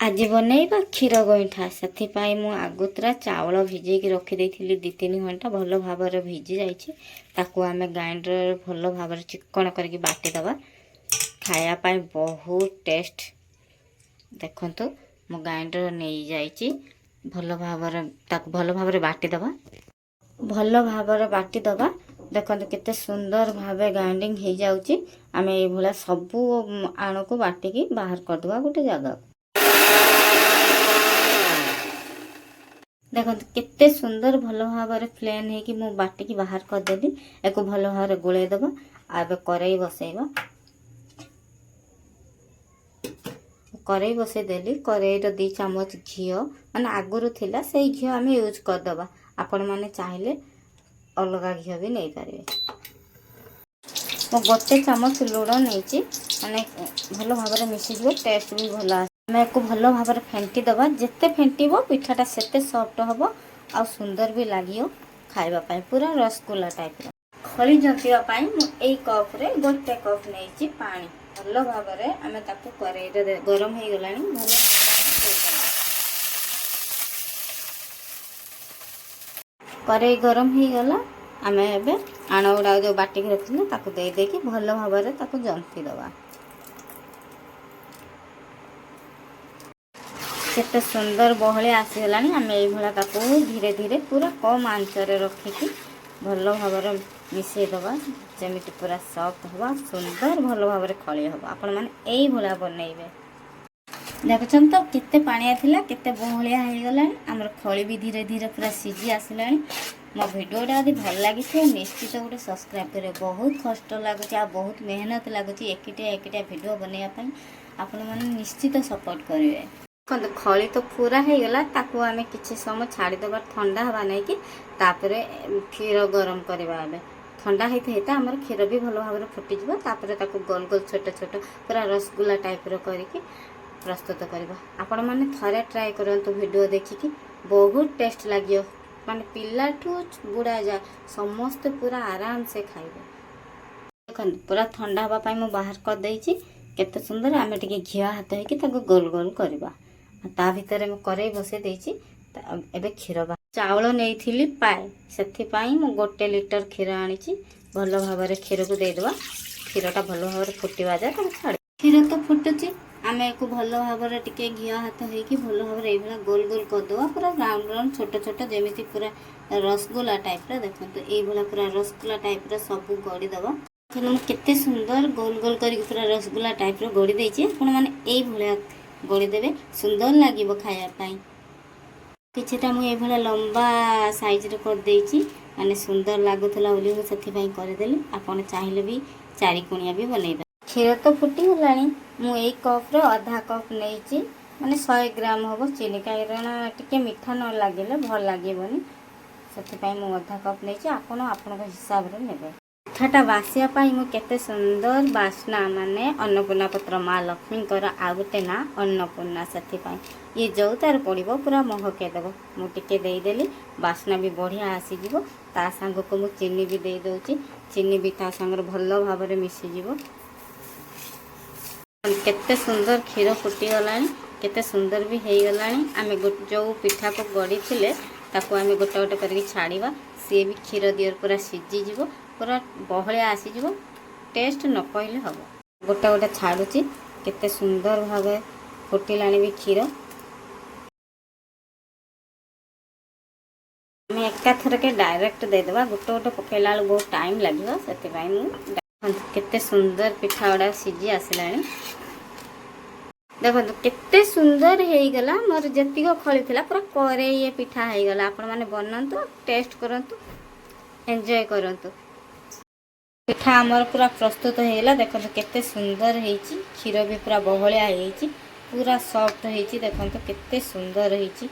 आज बनैबा क्षीर गईठा से आगुतरा चावल भिजेक रखी 2-3 घंटा भल भाव भिजी जाइए आम ग्राइंडर भल भाव चिकण करके बाटीदबा खायापाई बहुत टेस्ट। देखो मो ग्राइंडर नहीं जाइए भल भाव बाटीदबा भल भाव बाटीदबा। देखो केते सुंदर भाव ग्राइंडिंग हो जाउची। आम ये सबू आण को बाटिकी बाहर करदे गोटे जगह। देखो केते सुंदर भल भाव प्लेन है कि मु बाटिकी बाहर करदेली। एक भल भाव गोलेदबा आबे करेई बसैबा। करेई बसै देली करेई 2 चम्मच घी माने आगुरु थिला से घी आम यूज करदबा। आपण माने चाहिले अलग घी भी नहीं पारे। मो 1 चम्मच लुण नहीं माने भल भाव मिसी जो टेस्ट भी भल आस। आम को भल भाव फेंटी दबा जिते फेंटब पिठाटा सेते सॉफ्ट हम आ सुंदर भी लगे खाइबा पाई पूरा रसगुल्ला टाइप रो। खली जंतिबा पाई मु एई कप रे 1 कप नहीं पानी भल भाव आम ताकू करेई रे गरम हो गलानी भल करेई गरम हो गला। आम एबे आण गुड़ा जो बाटिक रखिले ताकू दे देकी भल भाव ताकू जंती दबा। केते सुंदर बहली आसीगला। आम ये धीरे धीरे पूरा कम आंचरे रखिकी भल भाव मिसई दबा जमी पूरा सॉफ्ट हवा सुंदर भल भाव खली हम। आपण मैंने यही भाया बनइबे। देखुन तो केते पानिया थिला केते बहलिया हो गला। आमर खली भी धीरे धीरे पूरा सीझी आसला। मो भिडियोटा यदि भल लगी निश्चित गोटे सब्सक्राइब करें। बहुत कष्ट लगुच आ बहुत मेहनत लगुच एकिटिया भिडियो बनवाई। आपण मैंने निश्चित सपोर्ट करेंगे। खली तो पूरा हो गला ताकू आम किसी समय छाड़ीदबा ठंडा हवा नहीं कि तापरे क्षीर गरम करवा। ठंडा होते आमर क्षीर भी भल भाव फुटीज ताकू गोल गोल छोट छोट पूरा रसगुल्ला टाइप करके प्रस्तुत करवा। आपण मैंने थरे ट्राए करंतु वीडियो देखिकी बहुत टेस्ट लगे माने पिला ठू बुढ़ा जा समस्त पूरा आराम से खाइबे। देखो पूरा ठंडा हवा पाई मु बाहर कर देइची। केते सुंदर आमे टिके घिया हाथ होइकी ताको गोल गोल करवा। ता भितर मु करेई बसे देइची। एबे क्षीर बा चावल नहीं पाए से मु 1 लिटर क्षीर आनी भल भाव क्षीर को देदेबा। क्षीरटा भल भाव फुटवा जाए छाड़ क्षीर तो फुटुची आम एक भल भाव टिके घिया हाथ होइकी भल भाव ये गोल गोल करदे पूरा राउंड राउंड छोट छोट जमी पूरा रसगुल्ला टाइप देखो तो ये पूरा रसगुल्ला टाइप सब गड़ीदबा। केते सुंदर गोल गोल कर पूरा रसगुल्ला टाइप गड़ी देइछि। आपण माने एई भलिया गड़ी देबे सुंदर लागिबो खाया पाई। किछटा मु ए भलिया लंबा साइज रे कर देइछि माने सुंदर लागुथला बोली मु सेथि पई कर देली। आपण चाहिले भी 4 कोणिया भी बनैबा। क्षीर तो फुटी गलानी मु एक कप रे आधा कप नेइछि माने 100 ग्राम होबो चीनी कारण टिके मीठा न लागले भल लागिबोनी सेथि पई मु आधा कप नेइछि। आपण आपन हिसाब रे नेबे। पिठाटा बासिया पाई मु केते सुंदर बास्ना माने अन्नपूर्णा पत्र माँ लक्ष्मी आ गोटे ना अन्नपूर्णा से ये जो तार पड़ो पूरा महके देव मु टिके देदेली बास्ना भी बढ़िया आसीज। ता सांग को मु चीनी भी दे दउची चीनी भी ता सांग भल भाव मिसीज। केते सुंदर क्षीर फुटी गलानी केते सुंदर भी हो गलानी। आम जो पिठा को गड़ी थिले ताको आम गोटे गोटे करके छाड़ीबा सी भी क्षीर दियर पूरा सीझीज पूरा बहलिया आसीज। टेस्ट न कहले हम गोटे गोटे छाड़ुची केते सुंदर भाव फुटिलानी भी क्षीर। आम एका थर के डायरेक्ट देदेबा गोटे गोटे पकेला बहुत टाइम लगे से केते सुंदर पिठा गुड़ा सीझी आसलानी। देखो केते सुंदर हो गला मोर जतिक खली थिला पूरा करेई ये पिठा हो गला। आपण माने बनंतु टेस्ट करंतु एंजॉय करंतु। पिठा आमर पूरा प्रस्तुत हो गला। देखो केते सुंदर होईची क्षीर भी पूरा बहलिया होईची पूरा सॉफ्ट होईची। देखो केते सुंदर होईची।